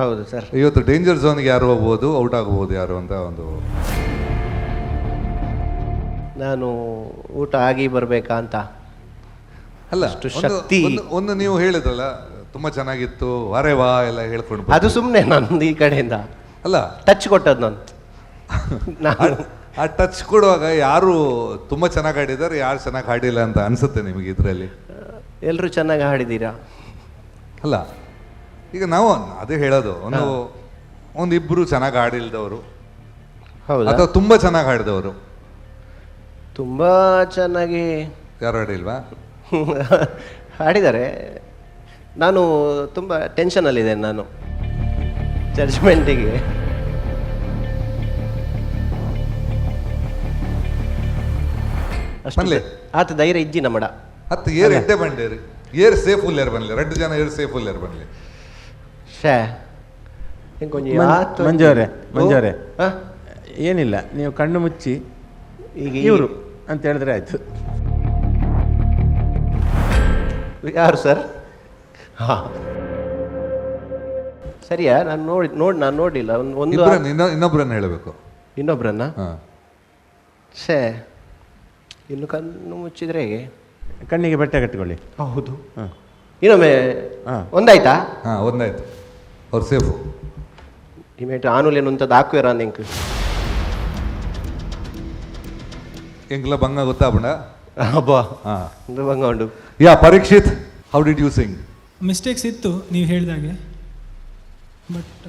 ಹೌದು ಸರ್. ಇವತ್ತು ಡೇಂಜರ್ ಝೋನ್ಗೆ ಯಾರು ಹೋಗ್ಬೋದು, ಔಟ್ ಆಗ್ಬೋದು ಯಾರು ಅಂತ ಒಂದು. ನಾನು ಊಟ ಆಗಿ ಬರಬೇಕಾ ಅಂತ. ಅಲ್ಲ, ಶಕ್ತಿ ಒಂದು ನೀವು ಹೇಳಿದ್ರಲ್ಲ ತುಂಬ ಚೆನ್ನಾಗಿತ್ತು, ವಾರೇ ವಾ ಎಲ್ಲ ಹೇಳ್ಕೊಂಡು. ಅದು ಸುಮ್ಮನೆ ನಂದು ಈ ಕಡೆಯಿಂದ ಅಲ್ಲ, ಟಚ್ ಕೊಟ್ಟದ್ದು ನಾನು. ಆ ಟಚ್ ಕೊಡುವಾಗ ಯಾರು ತುಂಬ ಚೆನ್ನಾಗಿ ಹಾಡಿದ್ದಾರೆ, ಯಾರು ಚೆನ್ನಾಗಿ ಹಾಡಿಲ್ಲ ಅಂತ ಅನಿಸುತ್ತೆ ನಿಮಗೆ ಇದರಲ್ಲಿ? ಎಲ್ಲರೂ ಚೆನ್ನಾಗಿ ಹಾಡಿದ್ದೀರಾ. ಅಲ್ಲ, ಈಗ ನಾವು ಅದೇ ಹೇಳೋದು, ಒಂದಿಬ್ಬರು ಚೆನ್ನಾಗಿ ಹಾಡಿಲ್ದವರು, ಹೌದು, ಅಥವಾ ತುಂಬ ಚೆನ್ನಾಗಿ ಹಾಡಿದವರು. ತುಂಬ ಚೆನ್ನಾಗಿ ಯಾರು ಹಾಡಿಲ್ವಾ? ಹಾಡಿದ್ದಾರೆ. ನಾನು ತುಂಬ ಟೆನ್ಷನಲ್ಲಿದ್ದೇನೆ ನಾನು ಜಡ್ಜ್ಮೆಂಟಿಗೆ. ಬನ್ನಿ ಆತ ಧೈರ್ಯ ಇಜ್ಜಿ ನಮ್ಮಡ ಹತ್ತು ಏರ್ ಎಡ್ಡೆ ಬಂಡೇರಿ ಏರ್ ಸೇಫ್ ಉಲ್ಲೇರ್ ಬನ್ನಿ, 2 ಜನ ಏರ್ ಸೇಫ್ ಉಲ್ಲೇರ್ ಬನ್ನಿ. ಶೇ ಮಂಜವರೇ ಏನಿಲ್ಲ, ನೀವು ಕಣ್ಣು ಮುಚ್ಚಿ ಈಗ ಇವರು ಅಂತ ಹೇಳಿದ್ರೆ ಆಯ್ತು. ಯಾರು ಸರ್? ಹಾಂ, ಸರಿಯಾ? ನಾನು ನೋಡಿಲ್ಲ. ಇನ್ನೊಬ್ಬರನ್ನ ಹೇಳಬೇಕು. ಇನ್ನೊಬ್ಬರನ್ನ? ಶೇ, ಇನ್ನು ಕಣ್ಣು ಮುಚ್ಚಿದ್ರೆ ಹೇಗೆ? ಕಣ್ಣಿಗೆ ಬಟ್ಟೆ ಕಟ್ಟಿಕೊಳ್ಳಿ. ಹೌದು, ಇನ್ನೊಮ್ಮೆ. ಒಂದಾಯ್ತಾ? ಹಾಂ, ಒಂದಾಯ್ತು. ಅವ್ರು ಸೇಫು. ಇಮೇಟ್ ಆನುಲೇನು ಅಂತ ಹಾಕುವೇರ ನಿಂಕ್ ಎಂಗ್ಲ ಬಂಗ ಗೊತ್ತಾಬಂಡ ಅಬ್ಬಾ. ಹಾಂ, ಬಂಗ ಉಂಡು. Yeah Parikshit, how did you sing? Mistakes ಇತ್ತು ನೀವು ಹೇಳಿದಾಗೆ, ಬಟ್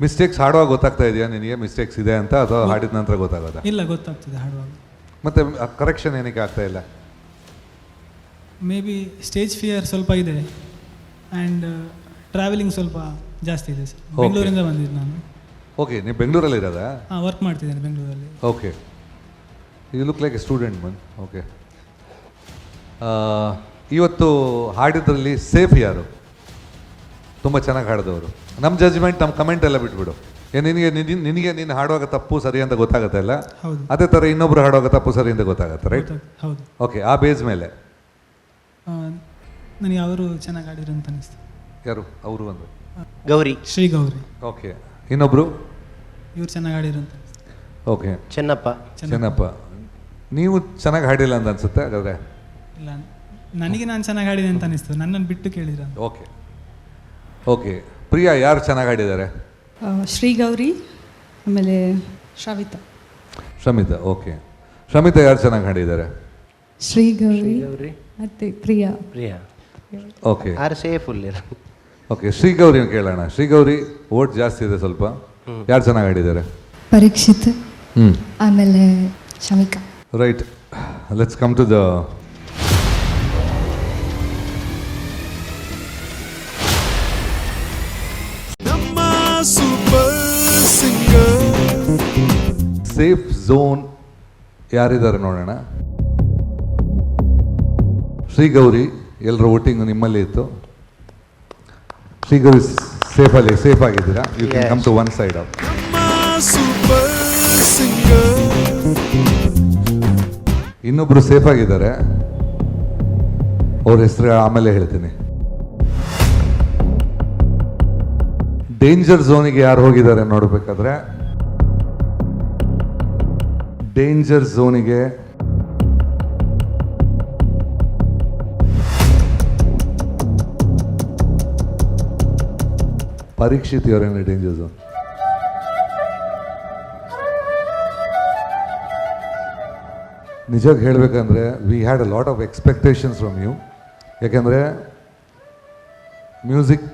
ಮಿಸ್ಟೇಕ್ಸ್ ಹಾಡುವಾಗ ಗೊತ್ತಾಗ್ತಾ ಇದೆಯಾ ನಿನಗೆ ಮಿಸ್ಟೇಕ್ಸ್ ಇದೆ ಅಂತ, ಅಥವಾ ಹಾಡಿದ ನಂತರ ಗೊತ್ತಾಗೋದಾ? ಇಲ್ಲ, ಗೊತ್ತಾಗ್ತದೆ ಹಾಡುವಾಗ. ಮತ್ತೆ ಕರೆಕ್ಷನ್ ಏನಕ್ಕೆ ಆಗ್ತಾ ಇಲ್ಲ? ಮೇ ಬಿ ಸ್ಟೇಜ್ ಫಿಯರ್ ಸ್ವಲ್ಪ ಇದೆ, ಆ್ಯಂಡ್ ಟ್ರಾವೆಲಿಂಗ್ ಸ್ವಲ್ಪ ಜಾಸ್ತಿ ಇದೆ ಸರ್. ಬೆಂಗಳೂರಿಂದ ಬಂದಿದ್ದು ನಾನು. ಓಕೆ, ನೀವು ಬೆಂಗಳೂರಲ್ಲಿ ಇರೋದಾ? ಹಾಂ, ವರ್ಕ್ ಮಾಡ್ತಿದ್ದೇನೆ ಬೆಂಗಳೂರಲ್ಲಿ. Okay, you look like a student man. Okay, ಇವತ್ತು ಹಾಡಿದ್ರಲ್ಲಿ ಸೇಫ್ ಯಾರು? ತುಂಬ ಚೆನ್ನಾಗಿ ಹಾಡಿದವರು. ನಮ್ಮ ಜಜ್ಮೆಂಟ್, ನಮ್ಮ ಕಮೆಂಟ್ ಎಲ್ಲ ಬಿಟ್ಬಿಡು. ನಿನಗೆ ನೀನು ಹಾಡುವಾಗ ತಪ್ಪು ಸರಿ ಅಂತ ಗೊತ್ತಾಗುತ್ತೆ ಅಲ್ಲ? ಹೌದು. ಅದೇ ಥರ ಇನ್ನೊಬ್ರು ಹಾಡುವಾಗ ತಪ್ಪು ಸರಿ ಅಂತ ಗೊತ್ತಾಗುತ್ತೆ, ರೈಟ್? ಹೌದು. ಓಕೆ, ಆ ಬೇಸ್ ಮೇಲೆ ನನಗೆ ಅವರು ಚೆನ್ನಾಗಿ ಹಾಡಿದ್ರು ಅಂತ ಅನಿಸ್ತು. ಯಾರು ಅವರು? ಒಂದು ಗೌರಿ, ಶ್ರೀ ಗೌರಿ. ಓಕೆ, ಇನ್ನೊಬ್ರು ಇವ್ರು ಚೆನ್ನಾಗಿ ಹಾಡಿದ್ರು ಅಂತ. ಓಕೆ, ಚೆನ್ನಪ್ಪ. ನೀವು ಚೆನ್ನಾಗಿ ಹಾಡಿಲ್ಲ ಅಂತ ಅನ್ಸುತ್ತೆ ಹಾಗಾದ್ರೆ? ಇಲ್ಲ, ನನಗೆ ನಾನು ಚೆನ್ನಾಗಿ ಹಾಡಿದೆ ಅಂತ ಅನಿಸ್ತು, ನನ್ನನ್ನು ಬಿಟ್ಟು ಕೇಳಿದ್ರ. ಓಕೆ, ಪ್ರಿಯಾ, ಯಾರು ಚೆನ್ನಾಗಿ ಹಾಡಿದ್ದಾರೆ? ಶ್ರೀಗೌರಿ ಆಮೇಲೆ ಶ್ರಾವಿತಾ. ಶ್ರಮಿತಾ, ಓಕೆ. ಶ್ರಮಿತಾ ಯಾರು ಚೆನ್ನಾಗಿ ಹಾಡಿದ್ದಾರೆ? ಶ್ರೀಗೌರಿ ಮತ್ತು Priya. Okay, are safe okay. Shrigauri ಕೇಳೋಣ. ಶ್ರೀಗೌರಿ ಓಟ್ ಜಾಸ್ತಿ ಇದೆ ಸ್ವಲ್ಪ, ಯಾರು ಚೆನ್ನಾಗಿ ಹಾಡಿದ್ದಾರೆ? ಪರೀಕ್ಷಿತ್ ಆಮೇಲೆ Shamika. Right, let's come to the ನಮ್ಮ ಸೂಪರ್ ಸಿಂಗರ್. ಸೇಫ್ ಝೋನ್ ಯಾರಿದ್ದಾರೆ ನೋಡೋಣ. ಶ್ರೀಗೌರಿ, ಎಲ್ಲರ ವೋಟಿಂಗ್ ನಿಮ್ಮಲ್ಲಿ ಇತ್ತು. ಶ್ರೀಗೌರಿ ಸೇಫ್ ಆಗಿದ್ದೀರಾ? You can come to one side off. Super singer. ಇನ್ನೊಬ್ರು ಸೇಫ್ ಆಗಿದ್ದಾರೆ, ಅವ್ರ ಹೆಸರು ಆಮೇಲೆ ಹೇಳ್ತೀನಿ. ಡೇಂಜರ್ ಝೋನಿಗೆ ಯಾರು ಹೋಗಿದ್ದಾರೆ ನೋಡಬೇಕಾದ್ರೆ, ಡೇಂಜರ್ ಝೋನಿಗೆ ಪರೀಕ್ಷಿತ್ ಅವರೇನು ಡೇಂಜರ್ ಝೋನ್? ನಿಜವಾಗಿ ಹೇಳಬೇಕಂದ್ರೆ we had a lot of expectations from you. ಯಾಕೆಂದರೆ ಮ್ಯೂಸಿಕ್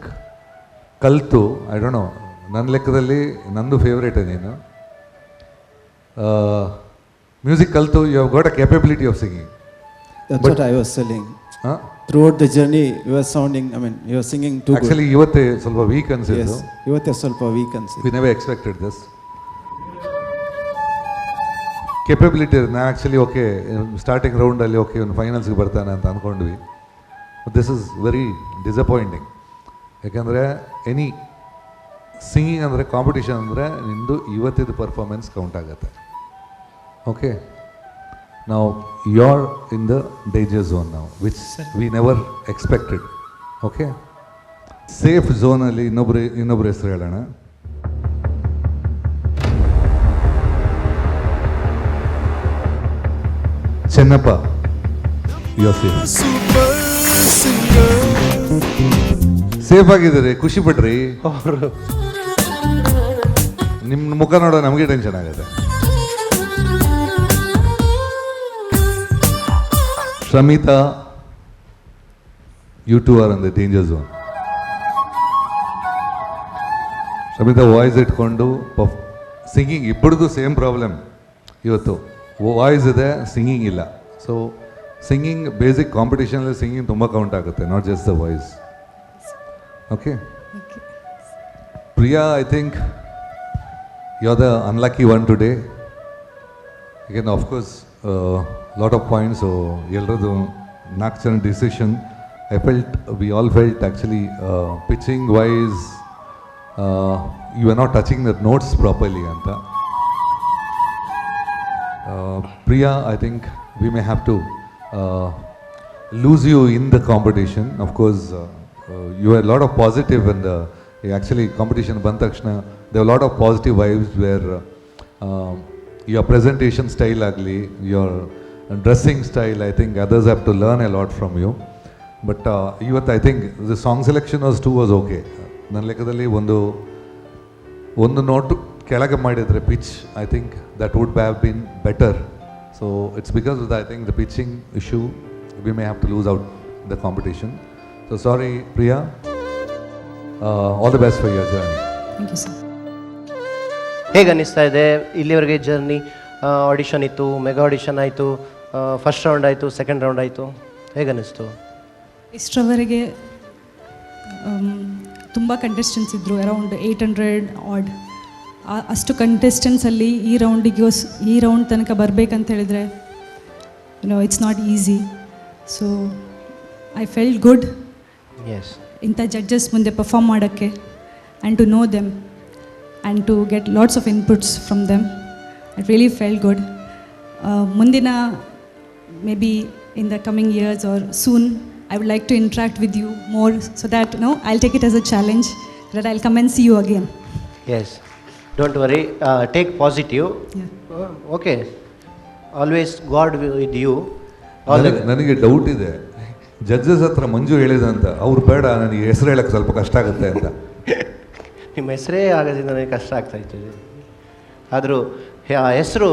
ಕಲಿತು, ಐ ಡೋಂಟ್ ನೋ, ನನ್ನ ಲೆಕ್ಕದಲ್ಲಿ ನಂದು ಫೇವ್ರೇಟ್ ನೀನು. ಮ್ಯೂಸಿಕ್ ಕಲಿತು you have got a capability of singing. That's what I was telling. Throughout the journey, you were sounding, I mean, you were singing too good. Actually, ಇವತ್ತೇ ಸ್ವಲ್ಪ weak ಅನ್ಸಿದ್ದು. Yes, ಇವತ್ತೇ ಸ್ವಲ್ಪ weak ಅನ್ಸಿದ್ದು. We never expected this. Capability ನಾನು actually okay starting ರೌಂಡಲ್ಲಿ okay ಒಂದು ಫೈನಲ್ಸ್ಗೆ ಬರ್ತಾನೆ ಅಂತ ಅಂದ್ಕೊಂಡ್ವಿ. This is very disappointing. ಯಾಕೆಂದರೆ ಎನಿ ಸಿಂಗಿಂಗ್ ಅಂದರೆ ಕಾಂಪಿಟೇಷನ್ ಅಂದರೆ ನಿಮ್ಮದು ಇವತ್ತಿದ್ದು ಪರ್ಫಾರ್ಮೆನ್ಸ್ ಕೌಂಟ್ ಆಗುತ್ತೆ. ಓಕೆ, ನಾವು you are in the danger zone ನಾವು, which we never expected. Okay, safe ಝೋನಲ್ಲಿ ಇನ್ನೊಬ್ರು ಹೆಸರು ಹೇಳೋಣ. ಚೆನ್ನಪ್ಪ, ಸೇಫ್ ಆಗಿದ್ದಾರೆ, ಖುಷಿ ಪಡ್ರಿ. ನಿಮ್ಮ ಮುಖ ನೋಡೋ ನಮಗೆ ಟೆನ್ಷನ್ ಆಗುತ್ತೆ. Shramita, you two are in the danger zone. Shramita voice ಇಟ್ಕೊಂಡು ಸಿಂಗಿಂಗ್ ಇಬ್ಬರದು ಸೇಮ್ ಪ್ರಾಬ್ಲಮ್ ಇವತ್ತು. ವಾಯ್ಸ್ ಇದೆ, ಸಿಂಗಿಂಗ್ ಇಲ್ಲ. ಸೊ ಸಿಂಗಿಂಗ್ ಬೇಸಿಕ್ ಕಾಂಪಿಟೇಷನಲ್ಲಿ ಸಿಂಗಿಂಗ್ ತುಂಬ ಕೌಂಟ್ ಆಗುತ್ತೆ, not just the voice. Okay, Priya, I think you are the unlucky one today. again of course lot of points, so ಎಲ್ಲರದು 4 ಜನ decision. we all felt actually pitching wise you are not touching the notes properly anta. Priya, I think we may have to lose you in the competition. Of course you had a lot of positive, and actually competition ಬಂದ ತಕ್ಷಣ there were a lot of positive vibes where your presentation style agli, your dressing style, I think others have to learn a lot from you. But ಇವತ್ತು I think the song selection was okay. ನನ್ನ ಲೆಕ್ಕದಲ್ಲಿ ಒಂದು note ಕೆಳಗೆ ಮಾಡಿದರೆ pitch, I think that would have been better. So it's because of the I think the pitching issue we may have to lose out the competition. So sorry Priya, all the best for your journey. Thank you sir. ಹೇಗೆ ಅನ್ನಿಸ್ತಾ ಇದೆ ಇಲ್ಲಿವರೆಗೆ journey? Audition ಇತ್ತು, mega audition ಆಯಿತು, first round ಆಯಿತು, second round ಆಯಿತು, ಹೇಗೆ ಅನ್ನಿಸ್ತು? ಇಷ್ಟರವರೆಗೆ ತುಂಬ ಕಂಟೆಸ್ಟೆಂಟ್ಸ್ ಇದ್ದರು, ಅರೌಂಡ್ 800 ಆಡ್. ಅಷ್ಟು ಕಂಟೆಸ್ಟೆಂಟ್ಸಲ್ಲಿ ಈ ರೌಂಡ್ ತನಕ ಬರಬೇಕಂತ ಹೇಳಿದರೆ it's not easy. So I felt good ಇಂಥ ಜಡ್ಜಸ್ ಮುಂದೆ ಪರ್ಫಾರ್ಮ್ ಮಾಡೋಕ್ಕೆ, and to know them and to get lots of inputs from them. I really felt good. ಮುಂದಿನ maybe in the coming years or soon I would like to interact with you more, so that I'll take it as a challenge, that I'll come and see you again. Yes, don't worry, take positive. Okay, always God with you. ನನಗೆ doubt ಇದೆ, judges ಹತ್ರ ಮಂಜು ಹೇಳಿದಂತ ಅವ್ರು ಬೇಡ ನನಗೆ ಹೆಸರು ಹೇಳಕ್ಕೆ ಸ್ವಲ್ಪ ಕಷ್ಟ ಆಗುತ್ತೆ ಅಂತ. ನಿಮ್ಮ ಹೆಸರೇ ಆಗೋದ್ರಿಂದ ನನಗೆ ಕಷ್ಟ ಆಗ್ತಾಯಿತ್ತು. ಆದರೂ ಆ ಹೆಸರು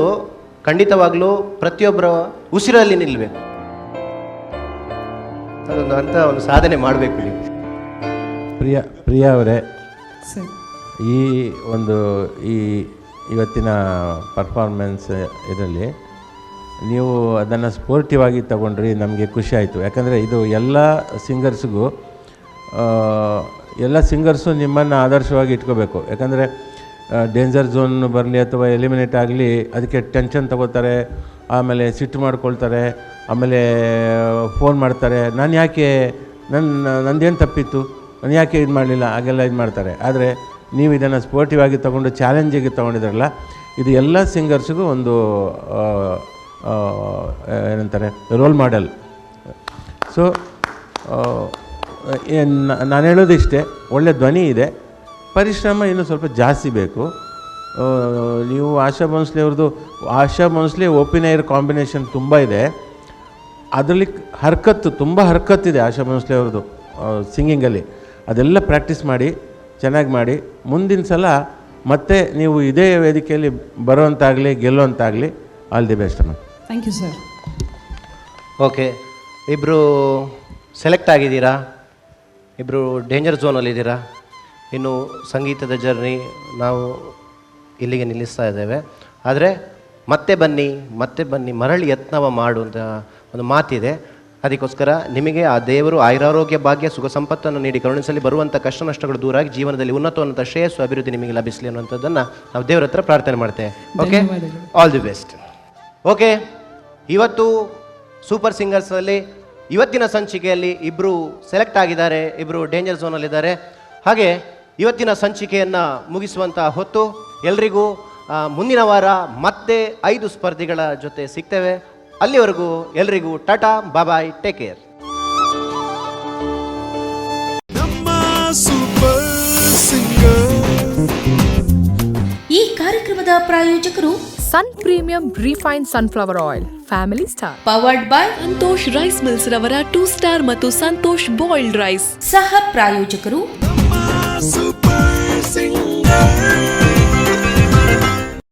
ಖಂಡಿತವಾಗ್ಲೂ ಪ್ರತಿಯೊಬ್ಬರ ಉಸಿರಲ್ಲಿ ನಿಲ್ಲಬೇಕು. ಅದೊಂದು ಅಂತ ಒಂದು ಸಾಧನೆ ಮಾಡಬೇಕು ನೀವು. ಪ್ರಿಯಾ ಅವರೇ, ಸರ್ ಈ ಒಂದು ಇವತ್ತಿನ ಪರ್ಫಾರ್ಮೆನ್ಸ್ ಇದರಲ್ಲಿ ನೀವು ಅದನ್ನು ಸ್ಪೋರ್ಟಿವ್ ಆಗಿ ತಗೊಂಡ್ರಿ, ನಮಗೆ ಖುಷಿ ಆಯಿತು. ಯಾಕಂದರೆ ಇದು ಎಲ್ಲ ಸಿಂಗರ್ಸು ನಿಮ್ಮನ್ನು ಆದರ್ಶವಾಗಿ ಇಟ್ಕೋಬೇಕು. ಯಾಕಂದರೆ ಡೇಂಜರ್ ಝೋನ್ ಬರಲಿ ಅಥವಾ ಎಲಿಮಿನೇಟ್ ಆಗಲಿ ಅದಕ್ಕೆ ಟೆನ್ಷನ್ ತಗೋತಾರೆ, ಆಮೇಲೆ ಸಿಟ್ಟು ಮಾಡ್ಕೊಳ್ತಾರೆ, ಆಮೇಲೆ ಫೋನ್ ಮಾಡ್ತಾರೆ, ನಾನು ಯಾಕೆ ನಂದೇನು ತಪ್ಪಿತ್ತು, ನಾನು ಯಾಕೆ ಇದು ಮಾಡಲಿಲ್ಲ, ಹಾಗೆಲ್ಲ ಇದು ಮಾಡ್ತಾರೆ. ಆದರೆ ನೀವು ಇದನ್ನು ಸ್ಪೋರ್ಟಿವ್ ಆಗಿ ತೊಗೊಂಡು ಚಾಲೆಂಜಿಗೆ ತೊಗೊಂಡಿದ್ರಲ್ಲ, ಇದು ಎಲ್ಲ ಸಿಂಗರ್ಸಿಗೂ ಒಂದು ಏನಂತಾರೆ ರೋಲ್ ಮಾಡೆಲ್. ಸೊ ನಾನು ಹೇಳೋದು ಇಷ್ಟೇ, ಒಳ್ಳೆ ಧ್ವನಿ ಇದೆ, ಪರಿಶ್ರಮ ಇನ್ನೂ ಸ್ವಲ್ಪ ಜಾಸ್ತಿ ಬೇಕು. ನೀವು ಆಶಾ ಭೋಂಸ್ಲೆ ಓಪಿನೈರ್ ಕಾಂಬಿನೇಷನ್ ತುಂಬ ಇದೆ. ಅದರಲ್ಲಿ ತುಂಬ ಹರ್ಕತ್ತಿದೆ ಆಶಾ ಭೋಂಸ್ಲೆ ಅವ್ರದ್ದು ಸಿಂಗಿಂಗಲ್ಲಿ. ಅದೆಲ್ಲ ಪ್ರಾಕ್ಟೀಸ್ ಮಾಡಿ, ಚೆನ್ನಾಗಿ ಮಾಡಿ, ಮುಂದಿನ ಸಲ ಮತ್ತೆ ನೀವು ಇದೇ ವೇದಿಕೆಯಲ್ಲಿ ಬರೋವಂತಾಗಲಿ ಗೆಲ್ಲುವಂತಾಗಲಿ. ಆಲ್ ದಿ ಬೆಸ್ಟ್ ಅಮ್ಮ. Thank you sir. ಓಕೆ, ಇಬ್ಬರು ಸೆಲೆಕ್ಟ್ ಆಗಿದ್ದೀರಾ, ಇಬ್ಬರು ಡೇಂಜರ್ ಝೋನಲ್ಲಿದ್ದೀರಾ. ಇನ್ನು ಸಂಗೀತದ ಜರ್ನಿ ನಾವು ಇಲ್ಲಿಗೆ ನಿಲ್ಲಿಸ್ತಾ ಇದ್ದೇವೆ. ಆದರೆ ಮತ್ತೆ ಬನ್ನಿ ಮರಳಿ ಯತ್ನವ ಮಾಡು ಅಂತ ಒಂದು ಮಾತಿದೆ. ಅದಕ್ಕೋಸ್ಕರ ನಿಮಗೆ ಆ ದೇವರು ಆಯುರಾರೋಗ್ಯ ಭಾಗ್ಯ ಸುಖ ಸಂಪತ್ತನ್ನು ನೀಡಿ ಕರುಣಿಸಲಿ, ಬರುವಂಥ ಕಷ್ಟ ನಷ್ಟಗಳು ದೂರಾಗಿ ಜೀವನದಲ್ಲಿ ಉನ್ನತ ಶ್ರೇಯಸ್ಸು ಅಭಿವೃದ್ಧಿ ನಿಮಗೆ ಲಭಿಸಲಿ ಅನ್ನುವಂಥದ್ದನ್ನು ನಾವು ದೇವರ ಹತ್ರ ಪ್ರಾರ್ಥನೆ ಮಾಡ್ತೇವೆ. Okay, all the best. Okay, ಇವತ್ತು ಸೂಪರ್ ಸಿಂಗರ್ಸಲ್ಲಿ ಇವತ್ತಿನ ಸಂಚಿಕೆಯಲ್ಲಿ ಇಬ್ಬರು ಸೆಲೆಕ್ಟ್ ಆಗಿದ್ದಾರೆ, ಇಬ್ಬರು ಡೇಂಜರ್ ಝೋನಲ್ಲಿದ್ದಾರೆ. ಹಾಗೆ ಇವತ್ತಿನ ಸಂಚಿಕೆಯನ್ನು ಮುಗಿಸುವಂಥ ಹೊತ್ತು. ಎಲ್ರಿಗೂ ಮುಂದಿನ ವಾರ ಮತ್ತೆ 5 ಸ್ಪರ್ಧಿಗಳ ಜೊತೆ ಸಿಗ್ತೇವೆ. ಅಲ್ಲಿವರೆಗೂ ಎಲ್ರಿಗೂ ಟಾಟಾ, ಬಾಯ್, ಟೇಕ್ ಕೇರ್. ನಮ್ಮ ಸೂಪರ್ ಸಿಂಗರ್. ಈ ಕಾರ್ಯಕ್ರಮದ ಪ್ರಾಯೋಜಕರು Sun premium refined sunflower oil, family star, powered by Santosh rice mills ರವರ 2 ಸ್ಟಾರ್ ಮತ್ತು ಸಂತೋಷ್ ಬಾಯ್ಲ್ಡ್ ರೈಸ್. ಸಹ ಪ್ರಾಯೋಜಕರು ನಮ್ಮ ಸೂಪರ್ ಸಿಂಗರ್.